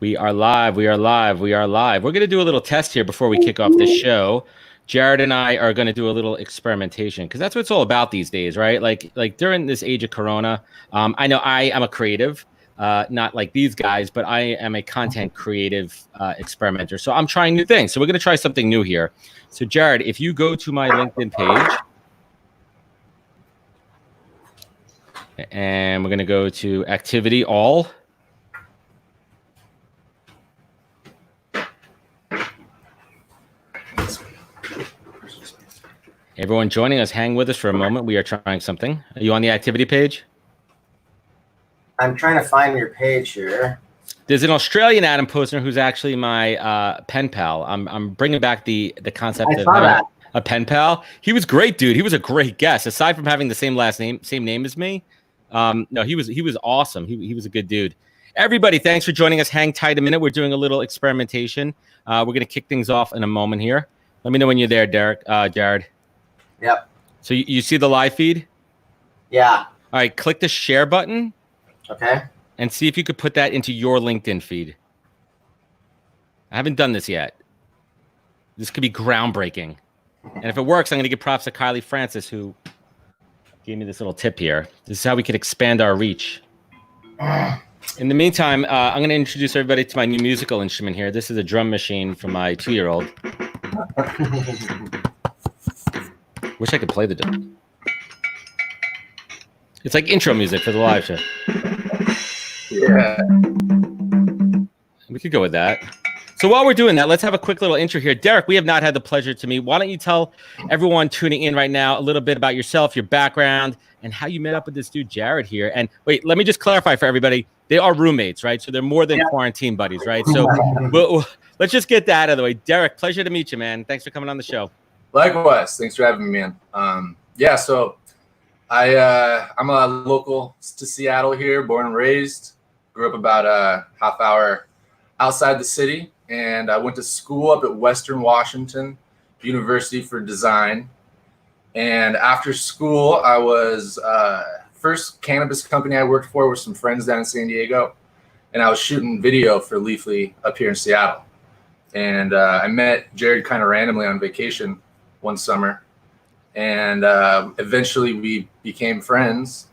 We are live. We are live. We are live. We're going to do a little test here before we kick off the show. Jared and I are going to do a little experimentation because that's what it's all about these days, right? Like during this age of Corona, I know I am a creative, not like these guys, but I am a content creative experimenter. So I'm trying new things. So we're going to try something new here. So Jared, if you go to my LinkedIn page, and we're going to go to activity all. Everyone joining us, hang with us for a moment. We are trying something. Are you on the activity page? I'm trying to find your page here. There's an Australian Adam Posner who's actually my pen pal. I'm bringing back the concept of having a pen pal. He was great, dude. He was a great guest. Aside from having the same name as me, no, he was awesome. He was a good dude. Everybody, thanks for joining us. Hang tight a minute. We're doing a little experimentation. We're gonna kick things off in a moment here. Let me know when you're there, Jared. Yep. So you see the live feed? Yeah. All right, click the share button. Okay. And see if you could put that into your LinkedIn feed. I haven't done this yet. This could be groundbreaking. And if it works, I'm going to give props to Kylie Francis, who gave me this little tip here. This is how we could expand our reach. In the meantime, I'm going to introduce everybody to my new musical instrument here. This is a drum machine for my 2-year-old. Wish I could play the drum. It's like intro music for the live show. Yeah. We could go with that. So while we're doing that, let's have a quick little intro here. Derek, we have not had the pleasure to meet. Why don't you tell everyone tuning in right now a little bit about yourself, your background, and how you met up with this dude, Jared, here. And wait, let me just clarify for everybody. They are roommates, right? So they're more than quarantine buddies, right? So let's just get that out of the way. Derek, pleasure to meet you, man. Thanks for coming on the show. Likewise. Thanks for having me, man. So I'm a local to Seattle here, born and raised. Grew up about a half hour outside the city, and I went to school up at Western Washington University for design. And after school, I was first cannabis company I worked for with some friends down in San Diego, and I was shooting video for Leafly up here in Seattle. And I met Jared kind of randomly on vacation one summer, and eventually we became friends,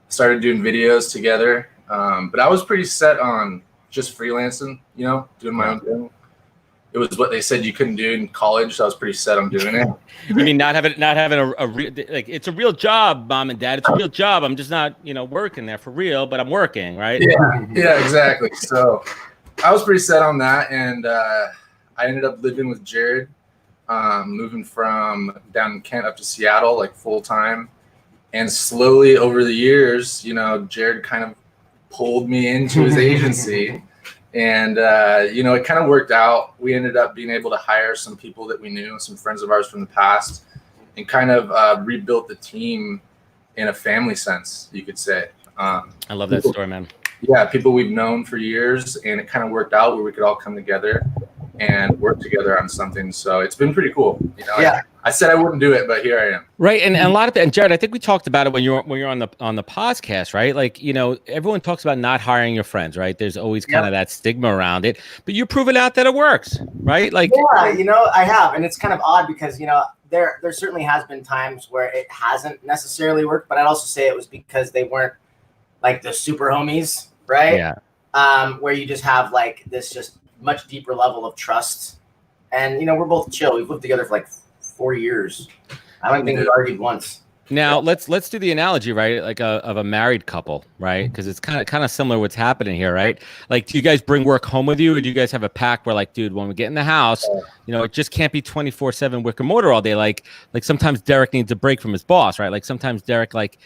started doing videos together. But I was pretty set on just freelancing, doing my own thing. It was what they said you couldn't do in college, so I was pretty set on doing it. You mean not having a real, like, it's a real job, mom and dad. It's a real job. I'm just not, working there for real, but I'm working, right? Yeah, exactly. So I was pretty set on that, and I ended up living with Jared, moving from down in Kent up to Seattle, like full time. And slowly over the years, Jared kind of pulled me into his agency, and it kind of worked out. We ended up being able to hire some people that we knew, some friends of ours from the past, and kind of rebuilt the team in a family sense, you could say. I love that story, man. Yeah, people we've known for years, and it kind of worked out where we could all come together and work together on something. So it's been pretty cool. Yeah. I said I wouldn't do it, but here I am. Right, and a lot of and Jared, I think we talked about it when you're on the podcast, right? Like, everyone talks about not hiring your friends, right? There's always kind of that stigma around it, but you're proving out that it works, right? Like, yeah, I have, and it's kind of odd because there certainly has been times where it hasn't necessarily worked, but I'd also say it was because they weren't like the super homies, right? Yeah. Where you just have like this just much deeper level of trust, and we're both chill. We've lived together for like 4 years. I don't think we argued once. Now let's do the analogy, right? Like of a married couple, right? Because it's kind of similar what's happening here, right? Like, do you guys bring work home with you, or do you guys have a pact where, like, dude, when we get in the house, it just can't be 24/7 Wick Mortar all day. Like sometimes Derek needs a break from his boss, right? Like sometimes Derek, like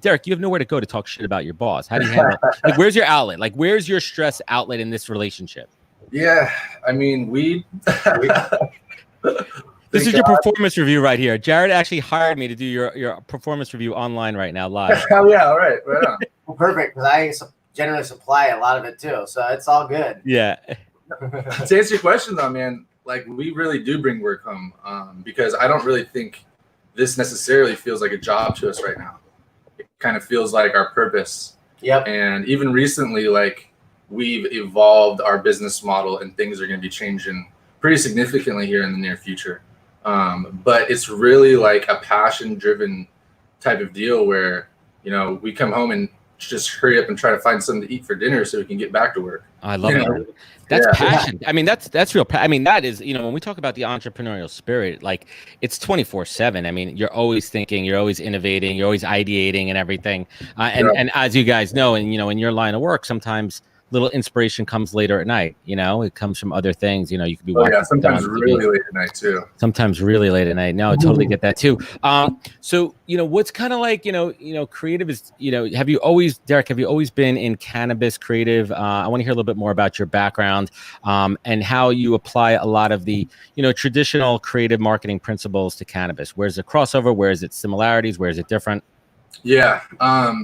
Derek, you have nowhere to go to talk shit about your boss. How do you handle it? Like, where's your outlet? Like, where's your stress outlet in this relationship? Yeah, I mean, we This is your performance review right here. Jared actually hired me to do your performance review online right now, live. Oh, yeah, all right. Right on. Well, perfect, because I generally supply a lot of it too, so it's all good. Yeah. To answer your question, though, man, like, we really do bring work home, because I don't really think this necessarily feels like a job to us right now. It kind of feels like our purpose. Yep. And even recently, like, we've evolved our business model and things are going to be changing pretty significantly here in the near future. But it's really like a passion driven type of deal where, you know, we come home and just hurry up and try to find something to eat for dinner so we can get back to work. I love it. That's passion. I mean, that's real. I mean, that is, you know, when we talk about the entrepreneurial spirit, like it's 24/7. I mean, you're always thinking, you're always innovating, you're always ideating and everything. And as you guys know, and, you know, in your line of work, sometimes little inspiration comes later at night. You know, it comes from other things. You know, you could be watching. Sometimes really late at night too. Sometimes really late at night. No, I totally get that too. So, you know, what's kind of like, you know, creative is, you know, Derek, have you always been in cannabis creative? I want to hear a little bit more about your background and how you apply a lot of the, you know, traditional creative marketing principles to cannabis. Where's the crossover? Where is it similarities? Where is it different? Yeah.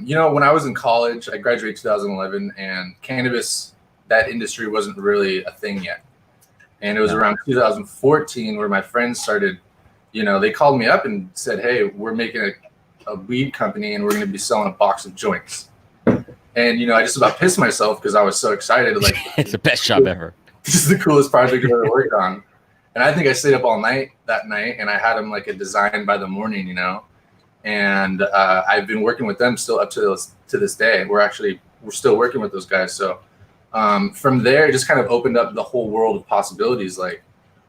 You know, when I was in college, I graduated 2011, and cannabis, that industry wasn't really a thing yet. And it was around 2014 where my friends started, you know, they called me up and said, hey, we're making a weed company and we're going to be selling a box of joints. And, you know, I just about pissed myself because I was so excited. Like, it's the best job ever. This is the coolest project I've ever worked on. And I think I stayed up all night that night, and I had them like a design by the morning, you know. And I've been working with them still up to this day. We're still working with those guys. So from there, it just kind of opened up the whole world of possibilities. Like,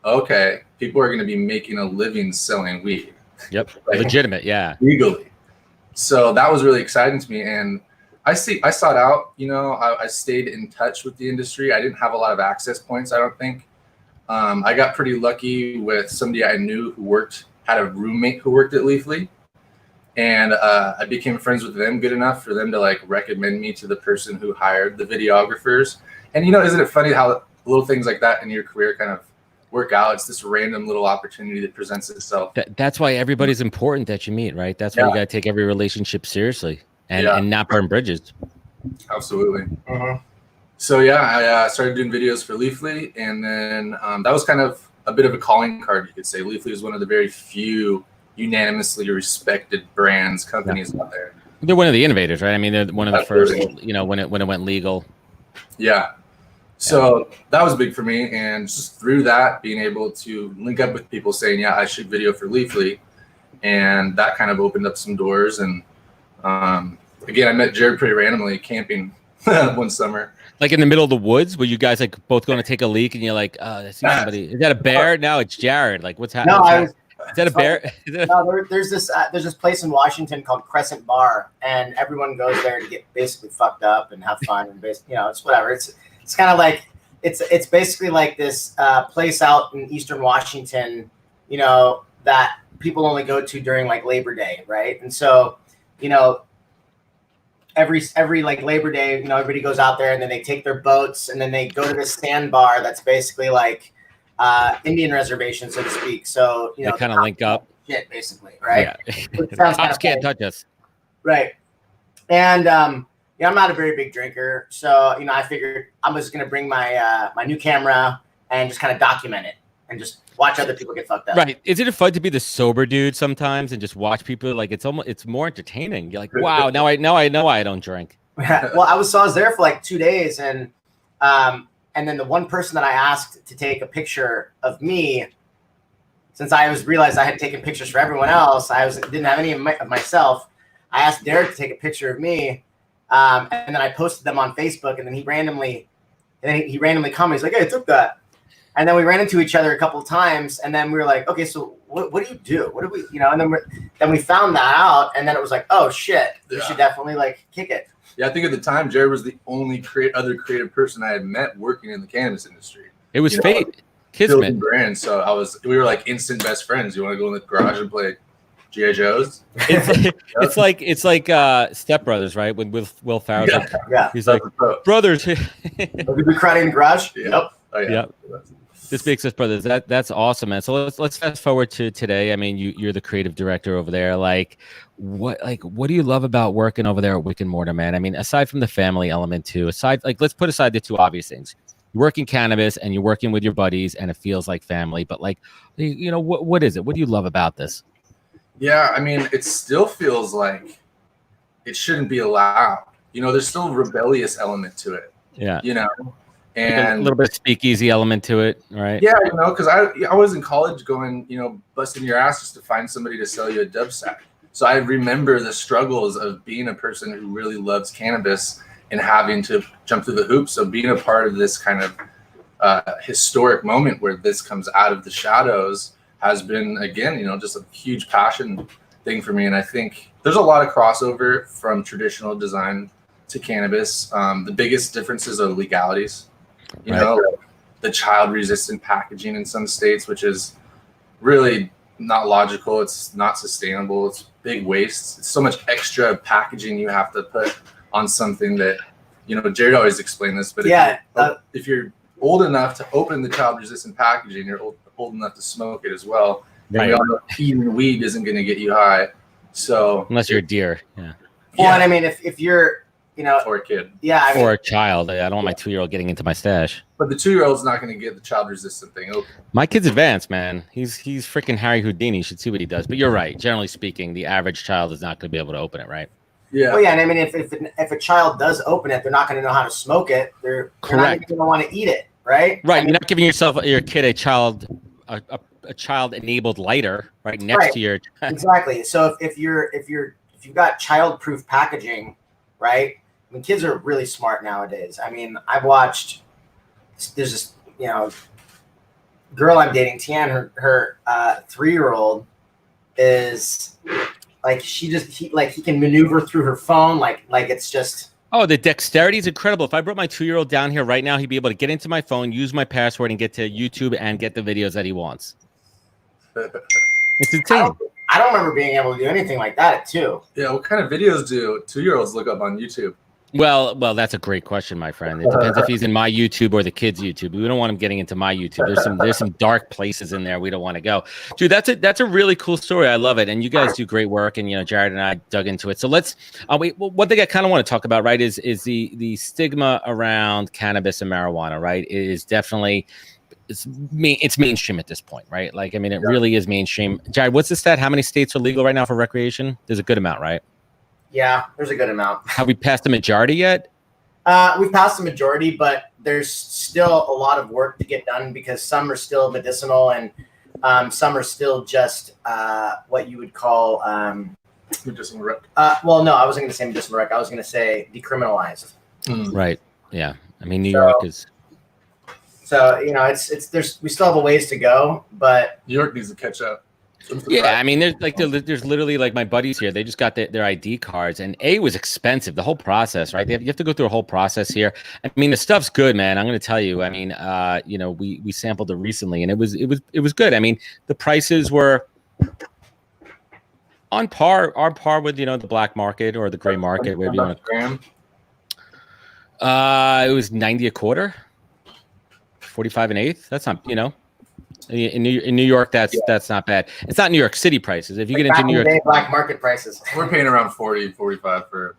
okay, people are going to be making a living selling weed. Yep, like, legitimate, yeah, legally. So that was really exciting to me, and I sought out. You know, I stayed in touch with the industry. I didn't have a lot of access points, I don't think. I got pretty lucky with somebody I knew had a roommate who worked at Leafly. And I became friends with them good enough for them to like recommend me to the person who hired the videographers. And, you know, isn't it funny how little things like that in your career kind of work out? It's this random little opportunity that presents itself. That's why everybody's important that you meet, right? That's why you got to take every relationship seriously and not burn bridges. Absolutely. So, yeah, I started doing videos for Leafly. And then that was kind of a bit of a calling card, you could say. Leafly is one of the very few unanimously respected companies out there. They're one of the innovators, right? I mean, they're one of the first, you know, when it went legal. Yeah. So that was big for me. And just through that, being able to link up with people saying, yeah, I shoot video for Leafly. And that kind of opened up some doors. And again, I met Jared pretty randomly camping one summer. Like in the middle of the woods, were you guys like both going to take a leak and you're like, I see somebody. Is that a bear? No, it's Jared. Like, what's happening? No, Is that a bear? No, there's this place in Washington called Crescent Bar, and everyone goes there to get basically fucked up and have fun, and you know, it's whatever. It's kind of like it's basically like this place out in Eastern Washington, you know, that people only go to during like Labor Day, right? And so, you know, every like Labor Day, you know, everybody goes out there and then they take their boats and then they go to this sandbar that's basically like Indian reservation, so to speak. So, you know, they kind of link up. Shit, basically, right? Yeah. Cops can't touch us. Right. And yeah, I'm not a very big drinker, so you know, I figured I'm just gonna bring my my new camera and just kind of document it and just watch other people get fucked up. Right. Isn't it fun to be the sober dude sometimes and just watch people? Like it's more entertaining. You're like, wow, now I know I don't drink. Well, I was there for like 2 days, and then the one person that I asked to take a picture of me, since I realized I had taken pictures for everyone else, didn't have any of myself. I asked Derek to take a picture of me, and then I posted them on Facebook, and then he randomly commented, he's like, "Hey, I took that," and then we ran into each other a couple of times, and then we were like, "Okay, so what do you do? What do we, you know?" And then we found that out, and then it was like, "Oh shit, we should definitely like kick it." Yeah, I think at the time, Jared was the only other creative person I had met working in the cannabis industry. It was fate, kismet. Brand. So we were like instant best friends. You want to go in the garage and play G.I. Joes? It's like Step Brothers, right? When Will Ferrell's he's like, brothers. Did we cry in the garage? Yeah. Yep. Oh yeah. Yep. This makes us brothers. That's awesome, man. So let's fast forward to today. I mean, you're the creative director over there. What do you love about working over there at Wick Mortar, man? I mean, aside from the family element too, let's put aside the two obvious things. You're working cannabis and you're working with your buddies and it feels like family, but like, you know, what is it? What do you love about this? Yeah, I mean, it still feels like it shouldn't be allowed. You know, there's still a rebellious element to it. Yeah. You know, Like and a little bit of speakeasy element to it, right? yeah, you know, because I was in college going, you know, busting your ass just to find somebody to sell you a dub sack. So I remember the struggles of being a person who really loves cannabis and having to jump through the hoops. So being a part of this kind of historic moment where this comes out of the shadows has been, again, you know, just a huge passion thing for me. And I think there's a lot of crossover from traditional design to cannabis. The biggest differences are legalities. You know, the child resistant packaging in some states, which is really not logical. It's not sustainable. It's big waste. It's so much extra packaging you have to put on something that, you know, Jared always explained this, but if you're old enough to open the child resistant packaging, you're old enough to smoke it as well. And we all know eating weed isn't going to get you high. So unless you're a deer. Yeah. Well, and I mean, if you're, you know, or a kid, or a child. I don't want my 2-year-old getting into my stash. But the 2-year-old's not going to get the child resistant thing open. My kid's advanced, man. He's freaking Harry Houdini. You should see what he does. But you're right. Generally speaking, the average child is not going to be able to open it, right? Yeah. Well, yeah, and I mean, if a child does open it, they're not going to know how to smoke it. They're not going to want to eat it, right? Right. I mean, you're not giving your kid a child enabled lighter right next to your. Exactly. So if you've got child-proof packaging, right? I mean, kids are really smart nowadays. I mean, I've watched. There's this, you know, girl I'm dating, Tian. Her 3-year-old is like he can maneuver through her phone like it's just. Oh, the dexterity is incredible. If I brought my 2-year-old down here right now, he'd be able to get into my phone, use my password, and get to YouTube and get the videos that he wants. It's insane. I don't remember being able to do anything like that at 2. Yeah, what kind of videos do 2-year-olds look up on YouTube? Well, that's a great question, my friend. It depends if he's in my YouTube or the kid's YouTube. We don't want him getting into my YouTube. There's some dark places in there we don't want to go. Dude, that's a really cool story. I love it. And you guys do great work. And, you know, Jared and I dug into it. So let's one thing I kind of want to talk about, right, is the stigma around cannabis and marijuana, right? It is definitely it's mainstream at this point, right? Like, I mean, it really is mainstream. Jared, what's the stat? How many states are legal right now for recreation? There's a good amount, right? Yeah, there's a good amount. Have we passed the majority yet? We've passed the majority, but there's still a lot of work to get done because some are still medicinal and some are still just what you would call medicinal rec. Well, no, I wasn't going to say medicinal rec. I was going to say decriminalized. Right. Yeah. I mean, New York is. So, you know, we still have a ways to go, but New York needs to catch up. Yeah, I mean, there's literally like my buddies here. They just got their ID cards, and it was expensive. The whole process, right? You have to go through a whole process here. I mean, the stuff's good, man. I'm going to tell you. I mean, you know, we sampled it recently, and it was good. I mean, the prices were on par with, you know, the black market or the gray market, whatever you want to. It was 90 a quarter, 45 an eighth. That's not, you know. In New York, that's not bad. It's not New York City prices. If you get into New York, black market prices, we're paying around 40, 45 for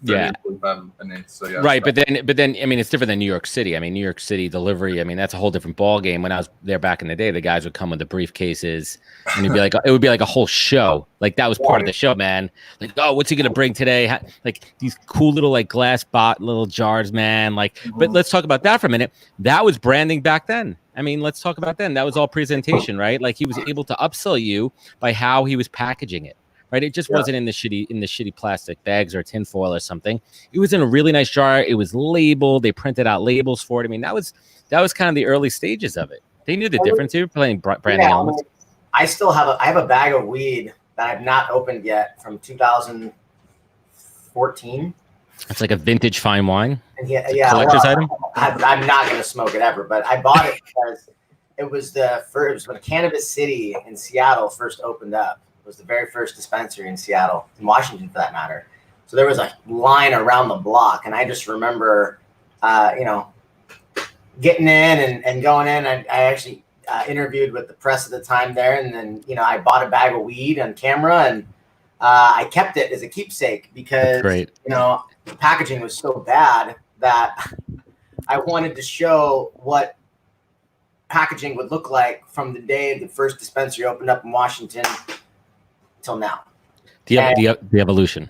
30, 45 an eighth. So yeah, right. But then, I mean, it's different than New York City. I mean, New York City delivery. I mean, that's a whole different ball game. When I was there back in the day, the guys would come with the briefcases, and it would be like a whole show. Like that was part of the show, man. Like, oh, what's he gonna bring today? Like these cool little like glass little jars, man. Like, but let's talk about that for a minute. That was branding back then. I mean, let's talk about then. That was all presentation, right? Like he was able to upsell you by how he was packaging it, right? It just wasn't in the shitty plastic bags or tinfoil or something. It was in a really nice jar. It was labeled. They printed out labels for it. I mean, that was kind of the early stages of it. They knew the difference. They were playing branding elements. I still have a bag of weed that I've not opened yet from 2014. It's like a vintage fine wine. Yeah, collector's item. I'm not going to smoke it ever, but I bought it because it was when Cannabis City in Seattle first opened up. It was the very first dispensary in Seattle, in Washington for that matter. So there was a line around the block, and I just remember, you know, getting in and going in. I actually interviewed with the press at the time there, and then, you know, I bought a bag of weed on camera, and I kept it as a keepsake because, you know, the packaging was so bad that I wanted to show what packaging would look like from the day the first dispensary opened up in Washington till now. The evolution.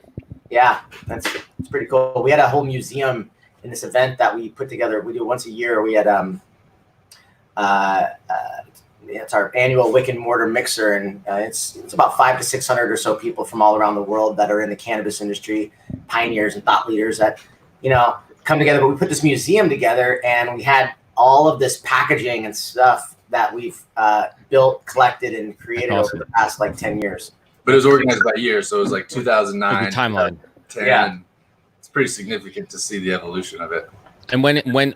Yeah, it's pretty cool. We had a whole museum in this event that we put together. We do once a year. We had it's our annual Wick Mortar mixer, and it's about 500 to 600 or so people from all around the world that are in the cannabis industry, pioneers and thought leaders that come together. But we put this museum together, and we had all of this packaging and stuff that we've built, collected, and created over the past 10 years. But it was organized by year, so it was 2009. The timeline. 10. Yeah. It's pretty significant to see the evolution of it. And when's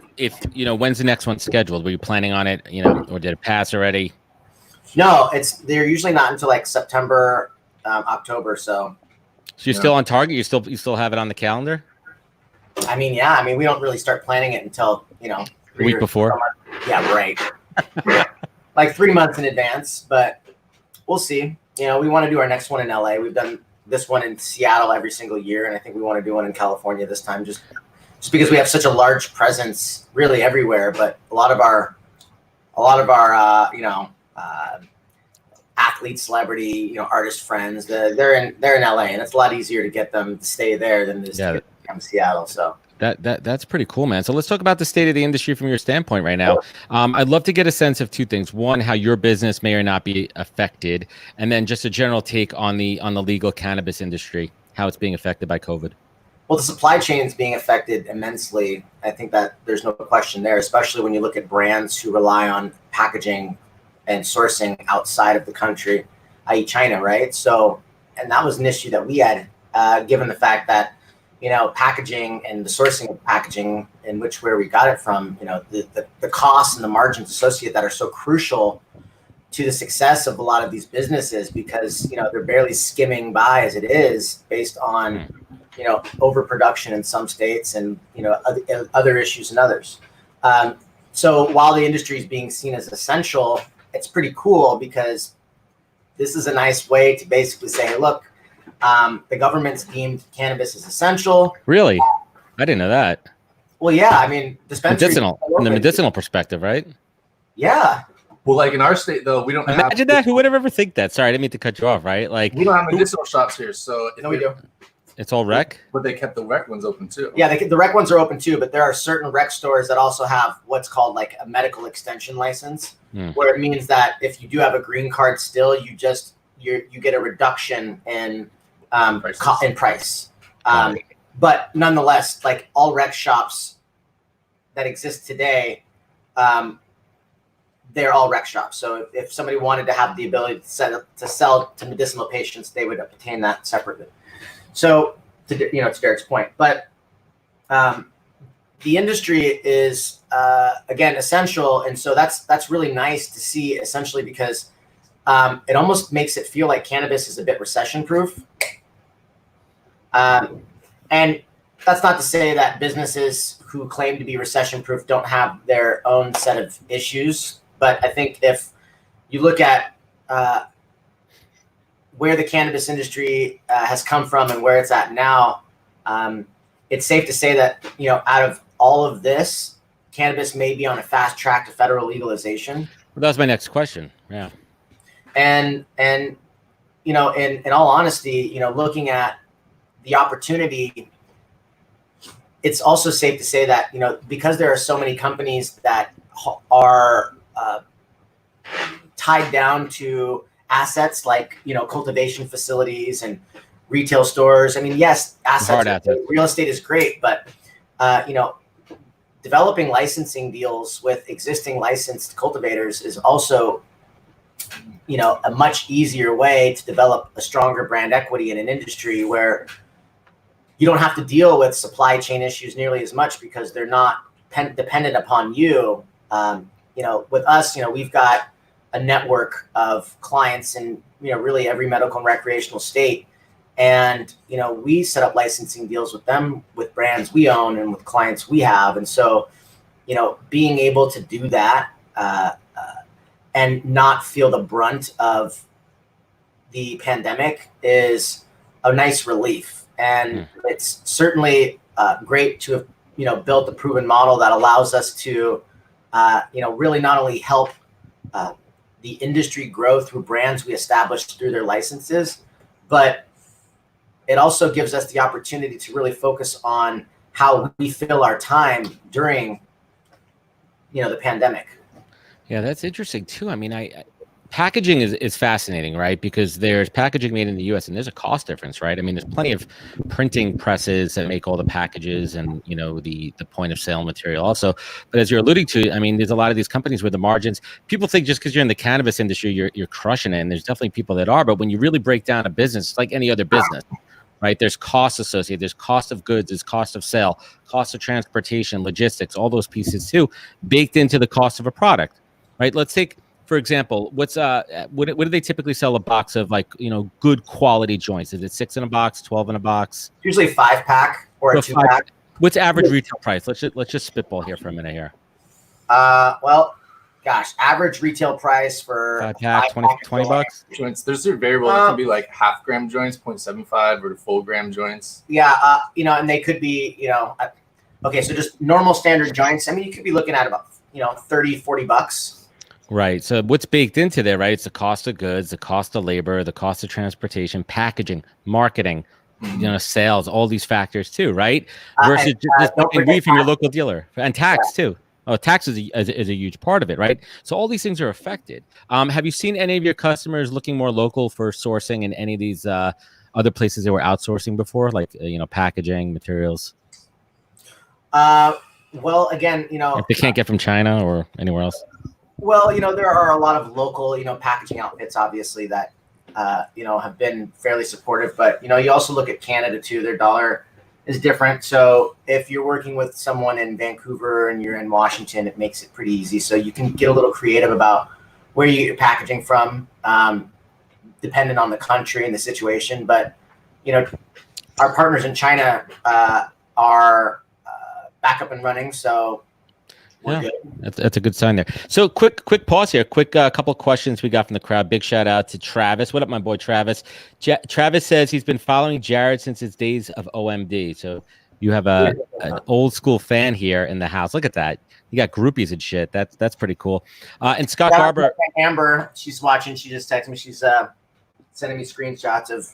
the next one scheduled? Were you planning on it, or did it pass already? No, they're usually not until September, October. So you're still on target? You still have it on the calendar? I mean, we don't really start planning it until, a week before. Yeah, right. 3 months in advance, but we'll see. We want to do our next one in LA. We've done this one in Seattle every single year, and I think we want to do one in California this time, just because we have such a large presence really everywhere. But a lot of our athletes, celebrity, artist friends, they're in LA, and it's a lot easier to get them to stay there than it is to come to Seattle. So that's pretty cool, man. So let's talk about the state of the industry from your standpoint right now. I'd love to get a sense of two things. One, how your business may or not be affected, and then just a general take on the legal cannabis industry, how it's being affected by COVID. Well, the supply chain is being affected immensely. I think that there's no question there, especially when you look at brands who rely on packaging and sourcing outside of the country, i.e. China, right? So, and that was an issue that we had, given the fact that, packaging and the sourcing of packaging and where we got it from, the costs and the margins associated that are so crucial to the success of a lot of these businesses, because, they're barely skimming by as it is based on, overproduction in some states and, other issues in others. So while the industry is being seen as essential, it's pretty cool because this is a nice way to basically say, hey, look, the government's deemed cannabis as essential. Really? I didn't know that. Well, yeah. I mean, dispensaries. From the medicinal perspective, right? Yeah. Well, in our state, though, we don't imagine that. Who would ever think that? Sorry, I didn't mean to cut you off, right? We don't have medicinal shops here, so no, we do. It's all rec? But they kept the rec ones open too. Yeah, the rec ones are open too, but there are certain rec stores that also have what's called a medical extension license, where it means that if you do have a green card still, you get a reduction in price. But nonetheless, all rec shops that exist today, they're all rec shops. So if somebody wanted to have the ability to sell to medicinal patients, they would obtain that separately. So, to Derek's point, but the industry is again essential, and so that's really nice to see. Essentially, because it almost makes it feel like cannabis is a bit recession-proof, and that's not to say that businesses who claim to be recession-proof don't have their own set of issues. But I think if you look at where the cannabis industry has come from and where it's at now, it's safe to say that, out of all of this, cannabis may be on a fast track to federal legalization. Well, that was my next question. Yeah. And in all honesty, looking at the opportunity, it's also safe to say that, because there are so many companies that are tied down to assets like, cultivation facilities and retail stores. I mean, yes, real estate is great, but, developing licensing deals with existing licensed cultivators is also, a much easier way to develop a stronger brand equity in an industry where you don't have to deal with supply chain issues nearly as much because they're not dependent upon you. With us, we've got a network of clients in, really every medical and recreational state. And, we set up licensing deals with them, with brands we own and with clients we have. And so, being able to do that and not feel the brunt of the pandemic is a nice relief. And it's certainly great to have, built a proven model that allows us to, really not only help the industry grow through brands we established through their licenses, but it also gives us the opportunity to really focus on how we fill our time during, the pandemic. Yeah, that's interesting too. I mean, packaging is fascinating, right? Because there's packaging made in the US and there's a cost difference, right? I mean, there's plenty of printing presses that make all the packages and, the point of sale material also. But as you're alluding to, I mean, there's a lot of these companies where the margins, people think just because you're in the cannabis industry, you're crushing it. And there's definitely people that are. But when you really break down a business, it's like any other business, right? There's costs associated. There's cost of goods, there's cost of sale, cost of transportation, logistics, all those pieces too, baked into the cost of a product, right? Let's take, for example, what do they typically sell a box of, like, good quality joints? Is it 6 in a box, 12 in a box? Usually 5-pack or a 2-pack. What's average retail price? Let's just spitball here for a minute here. Well, gosh, average retail price for 5-pack, 20 bucks. Joints. There's a variable. It can be like half-gram joints, 0.75, or full-gram joints. Yeah, and they could be, okay, so just normal standard joints. I mean, you could be looking at about, 30, 40 bucks. Right. So what's baked into there, right? It's the cost of goods, the cost of labor, the cost of transportation, packaging, marketing, sales, all these factors too, right? Versus just buying weed from your local dealer, and tax too. Oh, tax is a huge part of it, right? So all these things are affected. Have you seen any of your customers looking more local for sourcing in any of these other places they were outsourcing before, like packaging, materials? Well, again, if they can't get from China or anywhere else. Well, there are a lot of local, packaging outfits, obviously, that have been fairly supportive. But you also look at Canada too. Their dollar is different. So if you're working with someone in Vancouver and you're in Washington, it makes it pretty easy. So you can get a little creative about where you get your packaging from, depending on the country and the situation. But, our partners in China are back up and running. So we're good. That's a good sign there. So quick pause here. Quick couple of questions we got from the crowd. Big shout out to Travis. What up, my boy Travis? Travis says he's been following Jared since his days of OMD. So you have an old school fan here in the house. Look at that. You got groupies and shit. That's pretty cool. And Scott Garber. Amber, she's watching. She just texted me. She's sending me screenshots of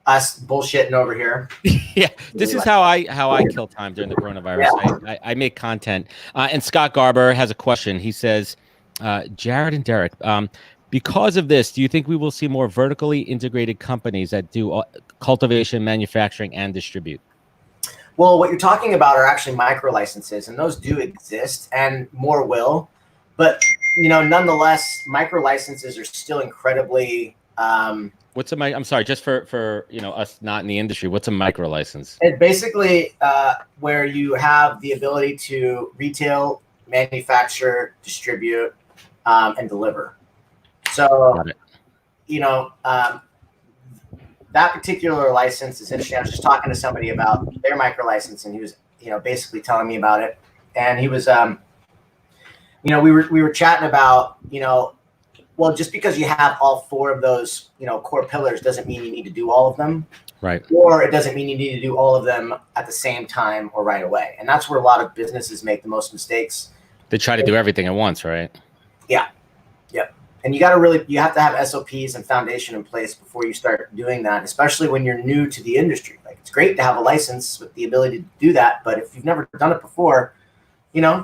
us bullshitting over here. Yeah, this is how I kill time during the coronavirus. Yeah. I make content. And Scott Garber has a question. He says, Jared and Derek, because of this, do you think we will see more vertically integrated companies that do cultivation, manufacturing, and distribute? Well, what you're talking about are actually micro licenses, and those do exist, and more will. But nonetheless, micro licenses are still incredibly. What's a I'm sorry, just for us not in the industry, what's a micro license? It's basically where you have the ability to retail, manufacture, distribute, and deliver. So, that particular license is interesting. I was just talking to somebody about their micro license, and he was, basically telling me about it. And he was, we were chatting about, well, just because you have all 4 of those, core pillars doesn't mean you need to do all of them. Right. Or it doesn't mean you need to do all of them at the same time or right away. And that's where a lot of businesses make the most mistakes. They try to do everything at once, right? Yeah. Yep. And you have to have SOPs and foundation in place before you start doing that, especially when you're new to the industry. Like, it's great to have a license with the ability to do that, but if you've never done it before,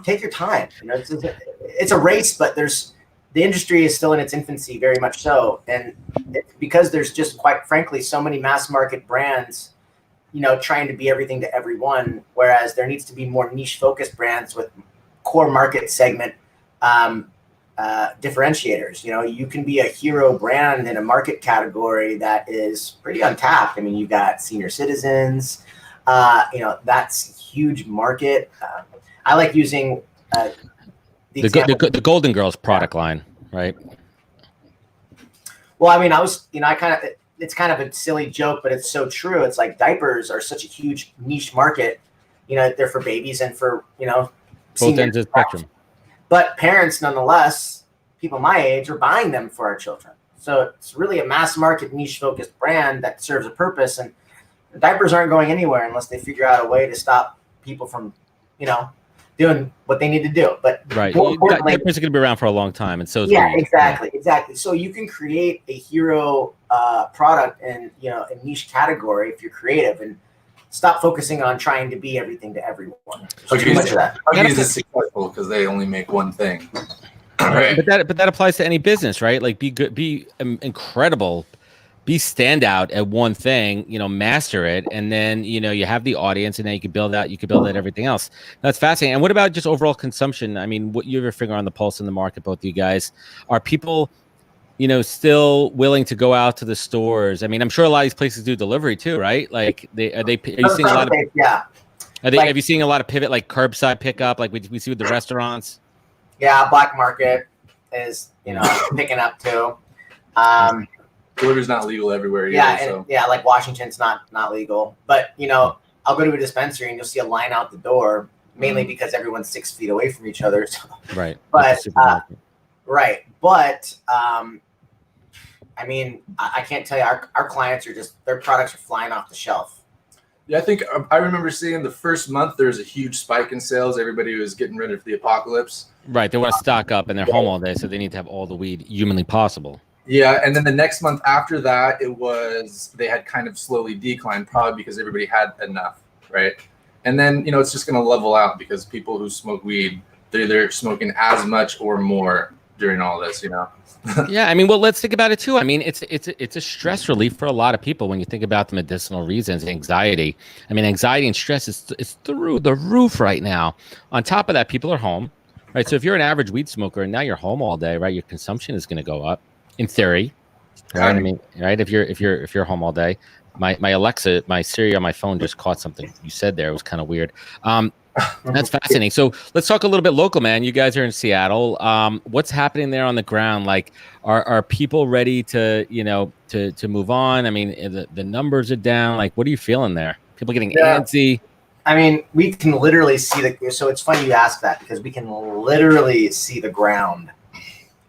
take your time. It's a race, but the industry is still in its infancy, very much so. And because there's just, quite frankly, so many mass market brands, trying to be everything to everyone, whereas there needs to be more niche focused brands with core market segment differentiators. You can be a hero brand in a market category that is pretty untapped. I mean, you've got senior citizens, that's a huge market. I like using the Golden Girls product line, right? Well, I mean, it's kind of a silly joke, but it's so true. It's like diapers are such a huge niche market. They're for babies and for, both ends of the spectrum. But parents, nonetheless, people my age, are buying them for our children. So it's really a mass market niche focused brand that serves a purpose. And diapers aren't going anywhere unless they figure out a way to stop people from, doing what they need to do. But right, diapers are going to be around for a long time, and so is weed. Exactly. So you can create a hero product in a niche category if you're creative, and stop focusing on trying to be everything to everyone. Huggies is successful because they only make one thing. Right. But that applies to any business, right? Like be good, be incredible, be standout at one thing, master it, and then you have the audience, and then you can build out everything else. That's fascinating. And what about just overall consumption? I mean, what you have your finger on the pulse in the market, both of you guys. Are people still willing to go out to the stores? I mean, I'm sure a lot of these places do delivery too, right? Like are you seeing a lot of have you seen a lot of pivot, like curbside pickup, like we see with the restaurants? Yeah, black market is picking up too. Delivery's not legal everywhere either. Yeah, like Washington's not legal. But I'll go to a dispensary and you'll see a line out the door, mainly because everyone's 6 feet away from each other. So. Right. But right. But I mean, I can't tell you, our clients are their products are flying off the shelf. Yeah, I think I remember seeing the first month there was a huge spike in sales. Everybody was getting ready for the apocalypse. Right. They want to stock up and they're home all day, so they need to have all the weed humanly possible. Yeah, and then the next month after that, they had kind of slowly declined, probably because everybody had enough, right? And then, it's just going to level out because people who smoke weed, they're either smoking as much or more during all this, Yeah, I mean, well, let's think about it too. I mean, it's a stress relief for a lot of people when you think about the medicinal reasons. Anxiety. I mean, anxiety and stress is through the roof right now. On top of that, people are home, right? So if you're an average weed smoker and now you're home all day, right, your consumption is going to go up. In theory, right? I mean, right? If you're home all day, my Alexa, my Siri on my phone just caught something you said there. It was kind of weird. That's fascinating. So let's talk a little bit local, man. You guys are in Seattle. What's happening there on the ground? Like, are people ready to to move on? I mean, the numbers are down. Like, what are you feeling there? People getting antsy. I mean, we can literally see so it's funny you ask that because we can literally see the ground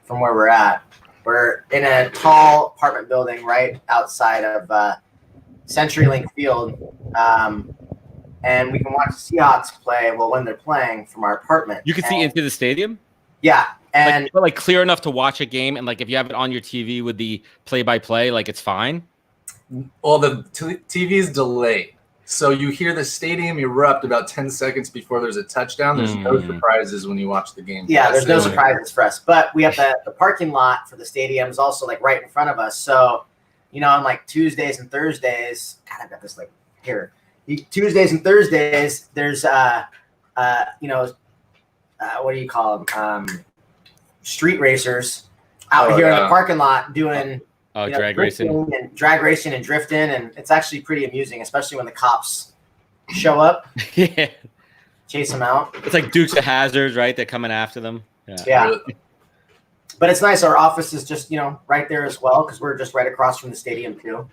from where we're at. We're in a tall apartment building right outside of CenturyLink Field, and we can watch the Seahawks play. Well, when they're playing from our apartment, you can see into the stadium. Yeah, and like clear enough to watch a game, and like if you have it on your TV with the play-by-play, like it's fine. Well, the TV's delayed. So you hear the stadium erupt about 10 seconds before there's a touchdown. There's no surprises when you watch the game. Yeah, there's no surprises for us. But we have the parking lot for the stadium is also like right in front of us. So, on like Tuesdays and Thursdays, God, I've got this like here. Tuesdays and Thursdays, there's what do you call them? Street racers out here in the parking lot doing drag racing and drifting, and it's actually pretty amusing, especially when the cops show up. Yeah, chase them out. It's like Dukes of Hazzard, right? They're coming after them. Yeah. But it's nice. Our office is just right there as well because we're just right across from the stadium too.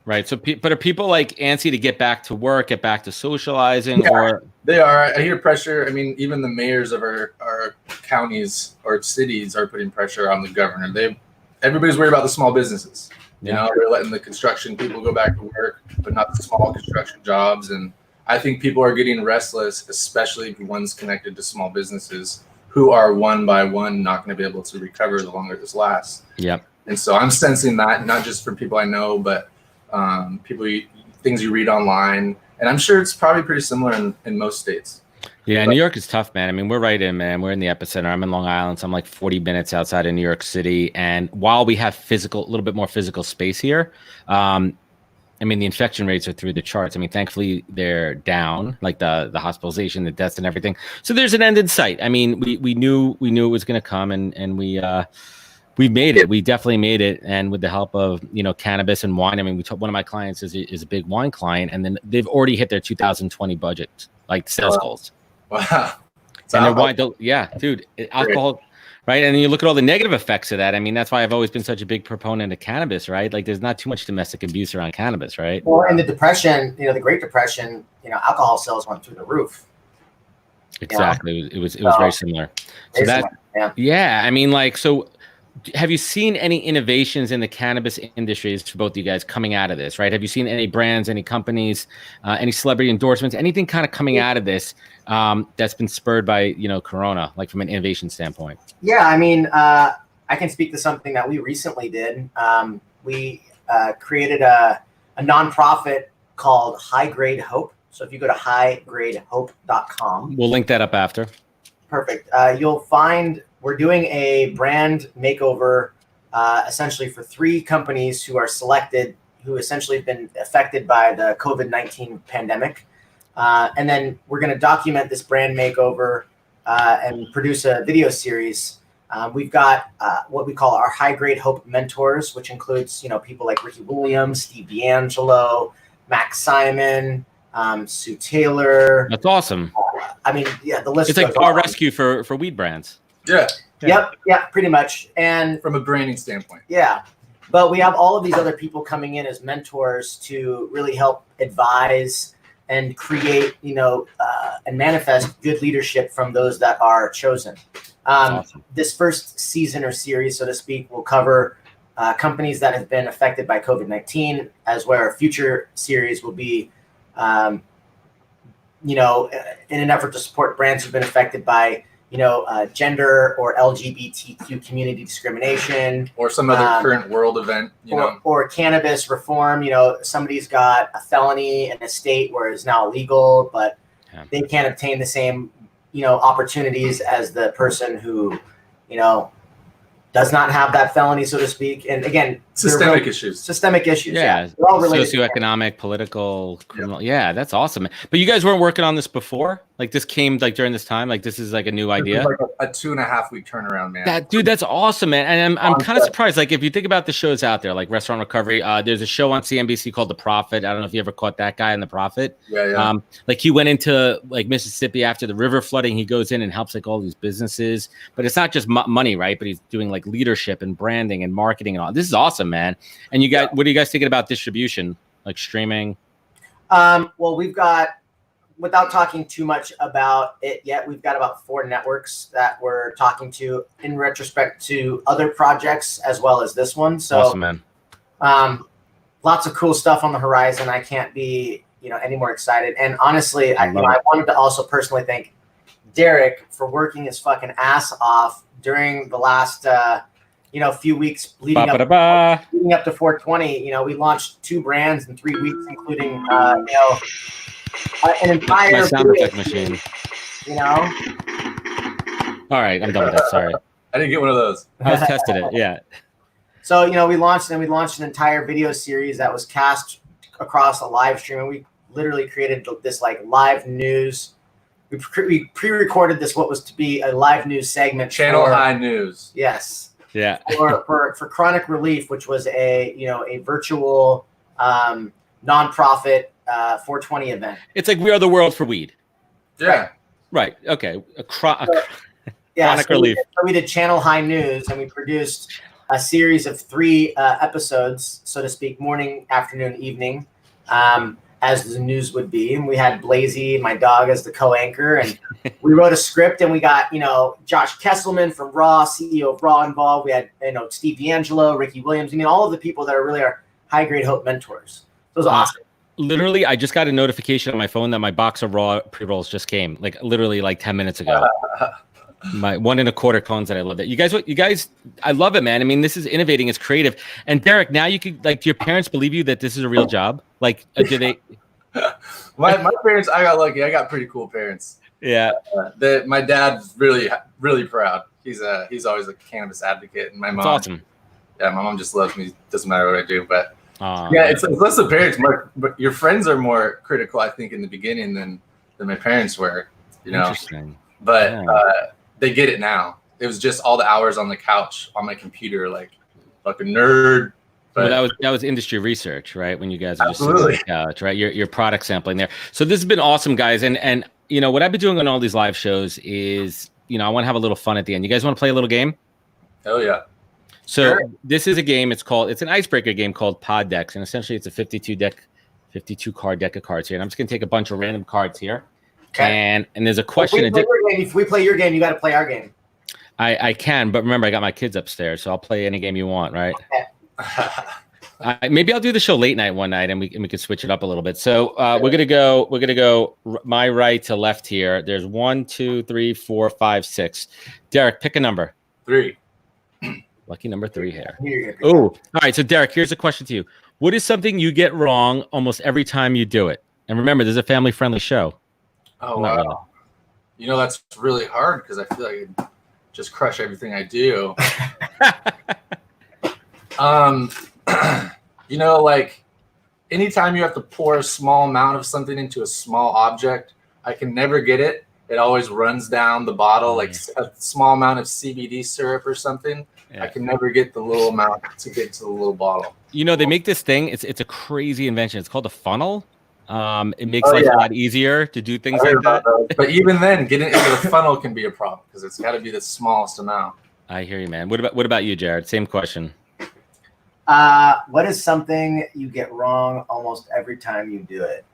Right. So, but are people like antsy to get back to work, get back to socializing, or they are? I hear pressure. I mean, even the mayors of our counties or cities are putting pressure on the governor. Everybody's worried about the small businesses. They're letting the construction people go back to work, but not the small construction jobs. And I think people are getting restless, especially the ones connected to small businesses who are one by one not going to be able to recover the longer this lasts. Yeah. And so I'm sensing that not just from people I know, but things you read online. And I'm sure it's probably pretty similar in most states. Yeah, New York is tough, man. I mean, we're right in, man. We're in the epicenter. I'm in Long Island, so I'm like 40 minutes outside of New York City. And while we have a little bit more physical space here, I mean, the infection rates are through the charts. I mean, thankfully they're down, like the hospitalization, the deaths, and everything. So there's an end in sight. I mean, we knew it was going to come, and we made it. We definitely made it, and with the help of cannabis and wine. I mean, one of my clients is a big wine client, and then they've already hit their 2020 budget, like sales goals. Wow. And their wine, dude, alcohol, right? And then you look at all the negative effects of that. I mean, that's why I've always been such a big proponent of cannabis, right? Like, there's not too much domestic abuse around cannabis, right? Well, in the Depression, the Great Depression, alcohol sales went through the roof. Exactly. It was very similar. So yeah. I mean, like, so have you seen any innovations in the cannabis industries for both of you guys coming out of this, right? Have you seen any brands, any companies, any celebrity endorsements, anything kind of coming out of this that's been spurred by, Corona, like from an innovation standpoint? Yeah, I mean, I can speak to something that we recently did. We created a nonprofit called High Grade Hope. So if you go to highgradehope.com, We'll link that up after. perfect. You'll find we're doing a brand makeover essentially for 3 companies who are selected, who essentially have been affected by the COVID-19 pandemic. And then we're going to document this brand makeover and produce a video series. We've got what we call our High Grade Hope mentors, which includes, people like Ricky Williams, Steve D'Angelo, Max Simon, Sue Taylor. That's awesome. The list. It's like goes Bar on. Rescue for weed brands. Yeah. Yep, pretty much. And From a branding standpoint. yeah, but we have all of these other people coming in as mentors to really help advise and create, and manifest good leadership from those that are chosen. Awesome. This first season or series, so to speak, will cover companies that have been affected by COVID-19, as where our future series will be, in an effort to support brands who've been affected by, gender or LGBTQ community discrimination, Or some other current world event, or cannabis reform. Somebody's got a felony in a state where it's now illegal, but they can't obtain the same, opportunities as the person who, does not have that felony, so to speak. And again, Systemic issues. Systemic issues. Yeah. They're all related. Socioeconomic, political, criminal. Yeah, that's awesome. But you guys weren't working on this before? Like this came during this time? Like this is like a new idea? Like a 2.5 week turnaround, man. That's awesome, man. And I'm kind of surprised. Like if you think about the shows out there, like Restaurant Recovery, there's a show on CNBC called The Prophet. I don't know if you ever caught that guy in The Prophet. Yeah. Like he went into like Mississippi after the river flooding. He goes in and helps like all these businesses. But it's not just money, right? But he's doing like leadership and branding and marketing and all. This is awesome, man. And you guys, what are you guys thinking about distribution, like streaming? Well, we've got, without talking too much about it yet, we've got about 4 networks that we're talking to in retrospect to other projects as well as this one. So Awesome, man. Lots of cool stuff on the horizon. I can't be, any more excited. And honestly, I wanted to also personally thank Derek for working his fucking ass off during the last, few weeks leading up to 420. We launched 2 brands in 3 weeks, including, an entire My sound effect machine. All right, I'm done with that. Sorry. I didn't get one of those. I was testing it. Yeah. So, we launched an entire video series that was cast across a live stream. And we literally created this like live news. We pre-recorded this, what was to be a live news segment. Channel High News. Yes. Yeah. For Chronic Relief, which was a virtual nonprofit 420 event. It's like We Are the World for weed. Yeah. Right. Okay. Chronic So Relief. we did Channel High News, and we produced a series of 3 episodes, so to speak, morning, afternoon, evening, as the news would be. And we had Blazy, my dog, as the co-anchor, and we wrote a script, and we got, Josh Kesselman from Raw, CEO of Raw, involved. We had, Steve D'Angelo, Ricky Williams. all of the people that are really our High Grade Hope mentors. It was awesome. Literally, I just got a notification on my phone that my box of Raw pre-rolls just came, like literally like 10 minutes ago. My 1 1/4 cones that I love that. You guys, I love it, man. I mean, this is innovating. It's creative. And Derek, now you could, like, do your parents believe you that this is a real job? Like, do they? My parents, I got lucky. I got pretty cool parents. Yeah. My dad's really, really proud. He's always a cannabis advocate, and my mom. That's awesome. Yeah, my mom just loves me. Doesn't matter what I do, but it's less the parents. But your friends are more critical, I think, in the beginning than my parents were. Interesting. But they get it now. It was just all the hours on the couch on my computer, like a nerd. But well, that was industry research, right? When you guys are just sitting on the couch, right? Your product sampling there. So this has been awesome, guys. And what I've been doing on all these live shows is, I want to have a little fun at the end. You guys want to play a little game? Hell yeah. So This is a game. It's an icebreaker game called Pod Decks, and essentially it's a 52 card deck of cards here. And I'm just gonna take a bunch of random cards here. Okay. And there's a question. If we play your game, you got to play our game. I can, but remember, I got my kids upstairs, so I'll play any game you want, right? Okay. Maybe I'll do the show late night one night, and we could switch it up a little bit. So we're gonna go my right to left here. There's 1, 2, 3, 4, 5, 6. Derek, pick a number. 3. Lucky number 3 here. Oh, all right. So Derek, here's a question to you. What is something you get wrong almost every time you do it? And remember, this is a family-friendly show. Oh, wow. You know, that's really hard because I feel like I just crush everything I do. You know, like anytime you have to pour a small amount of something into a small object, I can never get it. It always runs down the bottle, like a small amount of CBD syrup or something. Yeah. I can never get the little amount to get to the little bottle. You know, they make this thing. It's a crazy invention. It's called a funnel. It makes life a lot easier to do things like that. But even then, getting into the funnel can be a problem because it's got to be the smallest amount. I hear you, man. What about you, Jared? Same question. What is something you get wrong almost every time you do it?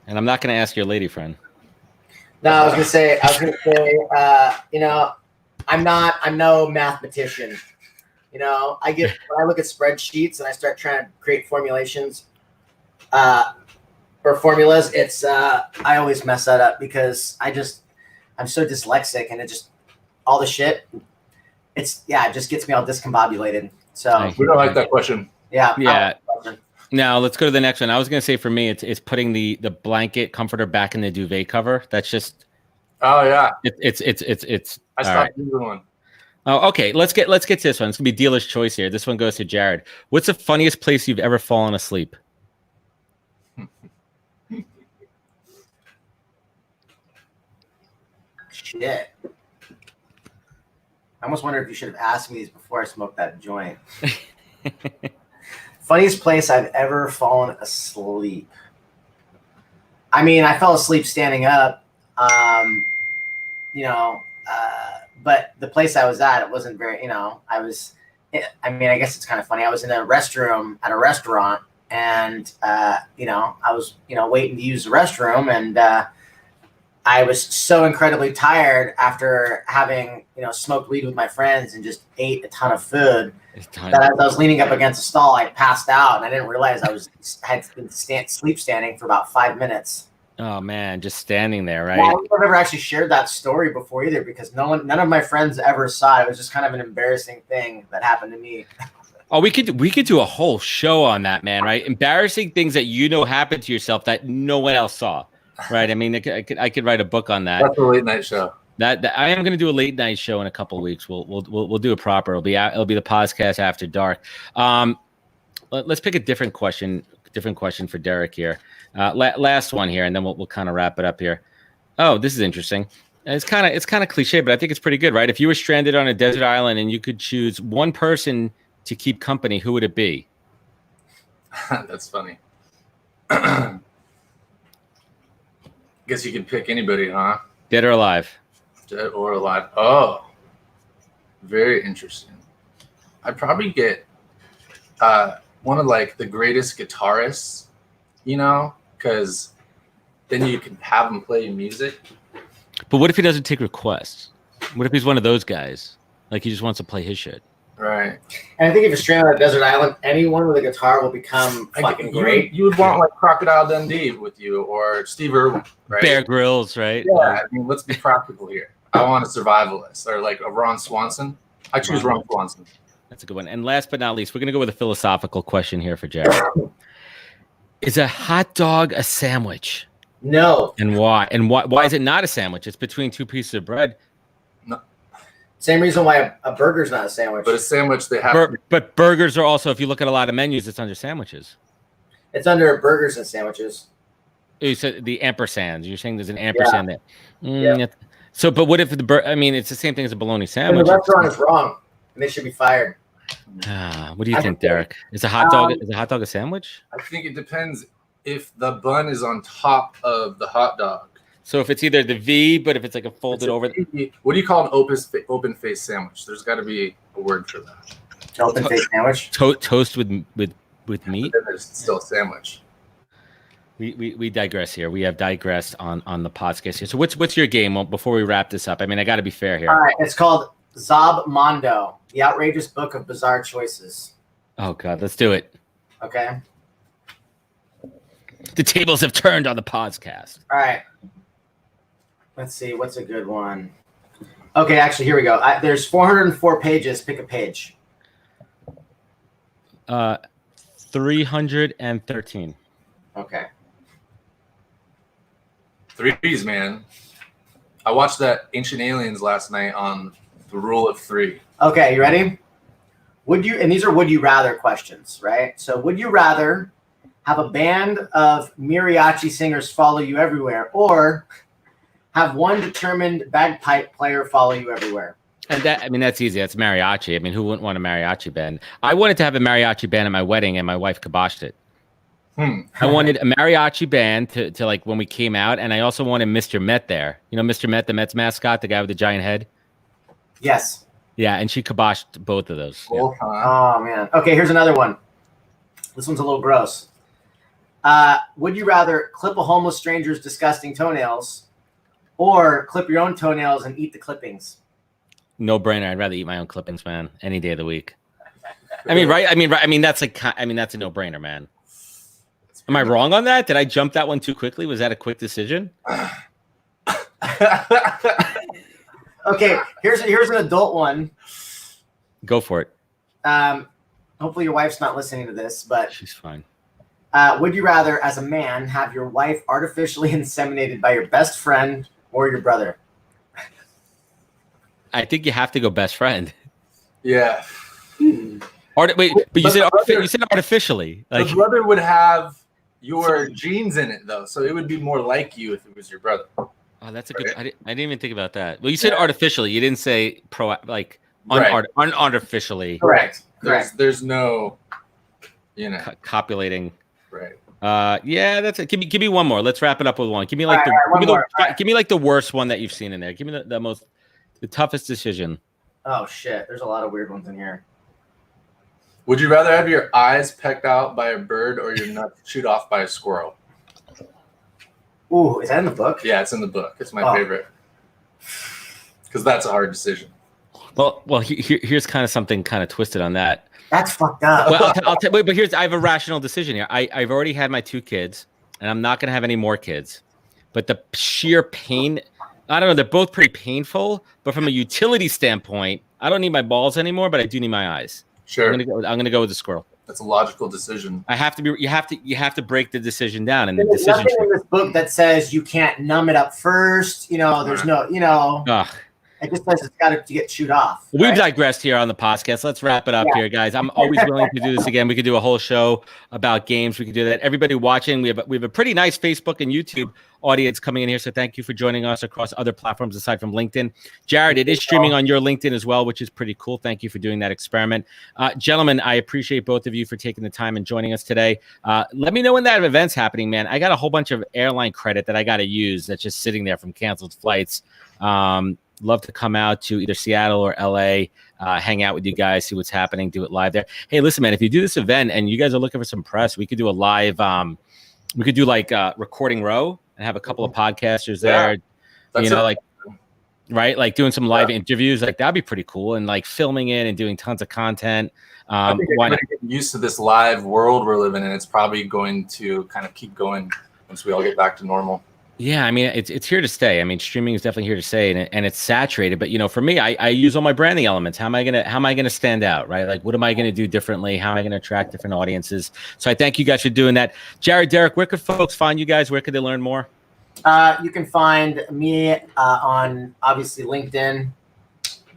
And I'm not going to ask your lady friend. No, I was gonna say, you know, I'm no mathematician. You know, when I look at spreadsheets and I start trying to create formulations, or formulas, I always mess that up because I'm so dyslexic and all the shit. It just gets me all discombobulated. So we don't like that question. Yeah. Now let's go to the next one. I was going to say for me, it's putting the blanket comforter back in the duvet cover. That's just. Oh yeah. It's. I stopped using one. Oh, okay. Let's get to this one. It's gonna be dealer's choice here. This one goes to Jared. What's the funniest place you've ever fallen asleep? Shit. I almost wonder if you should have asked me these before I smoked that joint. Funniest place I've ever fallen asleep. I mean, I fell asleep standing up. But the place I was at, it wasn't very, I guess it's kind of funny. I was in a restroom at a restaurant and, I was, waiting to use the restroom and I was so incredibly tired after having, smoked weed with my friends and just ate a ton of food that as I was leaning up against a stall, I passed out and I didn't realize I had been sleep standing for about 5 minutes. Oh man, just standing there, right? Yeah, I've never actually shared that story before either because none of my friends ever saw it. It was just kind of an embarrassing thing that happened to me. Oh, we could do a whole show on that, man, right? Embarrassing things that happened to yourself that no one else saw, right? I mean, I could write a book on that. That's a late night show. That I am going to do a late night show in a couple of weeks. We'll do it proper. It'll be the podcast after dark. Let's pick a different question for Derek here. Last one here, and then we'll kind of wrap it up here. Oh, this is interesting. It's kind of cliche, but I think it's pretty good, right? If you were stranded on a desert island and you could choose one person to keep company, who would it be? That's funny. Guess you could pick anybody, huh? Dead or alive? Dead or alive. Oh, very interesting. I'd probably get one of the greatest guitarists, because then you can have him play music. But what if he doesn't take requests? What if he's one of those guys? Like he just wants to play his shit. Right. And I think if you're stranded on a desert island, anyone with a guitar will become fucking great. You would want Crocodile Dundee with you or Steve Irwin, right? Bear Grylls, right? Yeah. I mean, let's be practical here. I want a survivalist or a Ron Swanson. I choose Ron Swanson. That's a good one. And last but not least, we're going to go with a philosophical question here for Jared. Is a hot dog a sandwich? No. And why? And why is it not a sandwich? It's between two pieces of bread. No. Same reason why a burger's not a sandwich. But a sandwich, they have But burgers are also, if you look at a lot of menus, it's under sandwiches. It's under burgers and sandwiches. You said the ampersands. You're saying there's an ampersand there. Yeah. So, but what if it's the same thing as a bologna sandwich? And the restaurant is wrong, and they should be fired. What do you think, Derek? Is a hot dog a sandwich? I think it depends if the bun is on top of the hot dog. So if it's either the V, but if it's a folded over. What do you call an open face sandwich? There's got to be a word for that. Open face sandwich. Toast with meat. But then there's still a sandwich. We digress here. We have digressed on the podcast here. So what's your game before we wrap this up? I mean, I got to be fair here. All right, it's called Zob Mondo, the outrageous book of bizarre choices. Oh God, let's do it. Okay. The tables have turned on the podcast. All right. Let's see. What's a good one? Okay, actually, here we go. There's 404 pages. Pick a page. 13. 313. Okay. Threes, man. I watched that Ancient Aliens last night on the rule of 3. Okay, you ready? And these are would you rather questions, right? So would you rather have a band of mariachi singers follow you everywhere, or have one determined bagpipe player follow you everywhere? And that's easy. That's mariachi. I mean, who wouldn't want a mariachi band? I wanted to have a mariachi band at my wedding, and my wife kiboshed it. I wanted a mariachi band to like when we came out, and I also wanted Mr. Met there. You know Mr. Met, the Mets mascot, the guy with the giant head? Yes. Yeah, and she kiboshed both of those. Yeah. Oh, man. Okay, here's another one. This one's a little gross. Would you rather clip a homeless stranger's disgusting toenails or clip your own toenails and eat the clippings? No brainer. I'd rather eat my own clippings, man, any day of the week. I mean, right? I mean, that's that's a no brainer, man. Am I wrong on that? Did I jump that one too quickly? Was that a quick decision? Okay, here's an adult one. Go for it. Hopefully your wife's not listening to this, but She's fine. Would you rather, as a man, have your wife artificially inseminated by your best friend or your brother? I think you have to go best friend. Yeah. Wait, but you said artificially. Like the brother would have your genes in it, though, so it would be more like you if it was your brother. Oh, that's a good. I didn't even think about that. Well, you said artificially. You didn't say unartificially. Correct. There's no, Copulating. Right. Yeah, that's it. Give me one more. Let's wrap it up with one. Give me like give me like the worst one that you've seen in there. Give me the toughest decision. Oh shit! There's a lot of weird ones in here. Would you rather have your eyes pecked out by a bird or your nuts chewed off by a squirrel? Ooh, is that in the book? Yeah, it's in the book. It's my favorite. Because that's a hard decision. Well, here's kind of something kind of twisted on that. That's fucked up. Well, I'll tell. Wait, but I have a rational decision here. I've already had my 2 kids, and I'm not going to have any more kids. But the sheer pain, I don't know. They're both pretty painful. But from a utility standpoint, I don't need my balls anymore, but I do need my eyes. Sure. I'm gonna go with the squirrel. That's a logical decision. You have to break the decision down, and there's nothing in this book that says you can't numb it up first. There's no. Ugh. It just says it's got to get chewed off. We've digressed here on the podcast. Let's wrap it up here, guys. I'm always willing to do this again. We could do a whole show about games. We could do that. Everybody watching, we have a pretty nice Facebook and YouTube audience coming in here. So thank you for joining us across other platforms aside from LinkedIn. Jared, it is streaming on your LinkedIn as well, which is pretty cool. Thank you for doing that experiment. Gentlemen, I appreciate both of you for taking the time and joining us today. Let me know when that event's happening, man. I got a whole bunch of airline credit that I got to use that's just sitting there from canceled flights. Love to come out to either Seattle or LA, hang out with you guys, see what's happening, do it live there. Hey, listen, man, if you do this event and you guys are looking for some press, we could do a live, we could do like Recording Row and have a couple of podcasters there, like doing some live interviews. Like that'd be pretty cool. And like filming it and doing tons of content. I think why not get used to this live world we're living in? It's probably going to kind of keep going once we all get back to normal. Yeah, I mean, it's here to stay. I mean, streaming is definitely here to stay, and it's saturated. But for me, I use all my branding elements. How am I gonna stand out, right? Like, what am I gonna do differently? How am I gonna attract different audiences? So I thank you guys for doing that. Jared, Derek, where could folks find you guys? Where could they learn more? You can find me on obviously LinkedIn,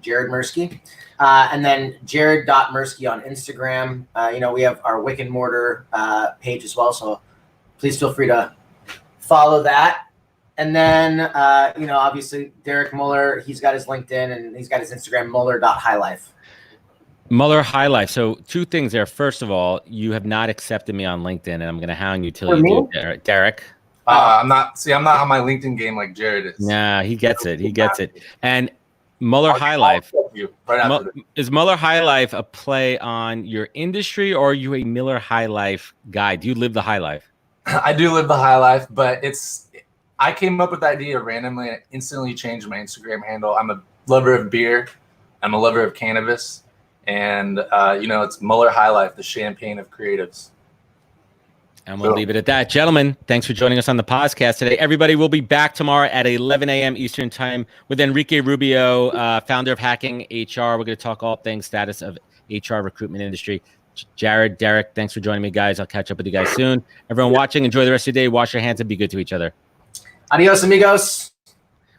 Jared Mirsky, and then Jared.Mirsky on Instagram. We have our Wick Mortar page as well, so please feel free to follow that. And then, obviously, Derek Muller, he's got his LinkedIn and he's got his Instagram, Muller.highlife. Muller High Life. So 2 things there. First of all, you have not accepted me on LinkedIn, and I'm going to hound you till you do, Derek. I'm not on my LinkedIn game like Jared is. Nah, he gets it. He gets it. And Muller High Life. Is Muller High Life a play on your industry, or are you a Miller High Life guy? Do you live the high life? I do live the high life, but I came up with the idea randomly and instantly changed my Instagram handle. I'm a lover of beer. I'm a lover of cannabis. And, it's Muller High Life, the champagne of creatives. And we'll leave it at that. Gentlemen, thanks for joining us on the podcast today. Everybody will be back tomorrow at 11 a.m. Eastern time with Enrique Rubio, founder of Hacking HR. We're going to talk all things status of HR recruitment industry. Jared, Derek, thanks for joining me, guys. I'll catch up with you guys soon. Everyone watching, enjoy the rest of your day. Wash your hands and be good to each other. Adios, amigos.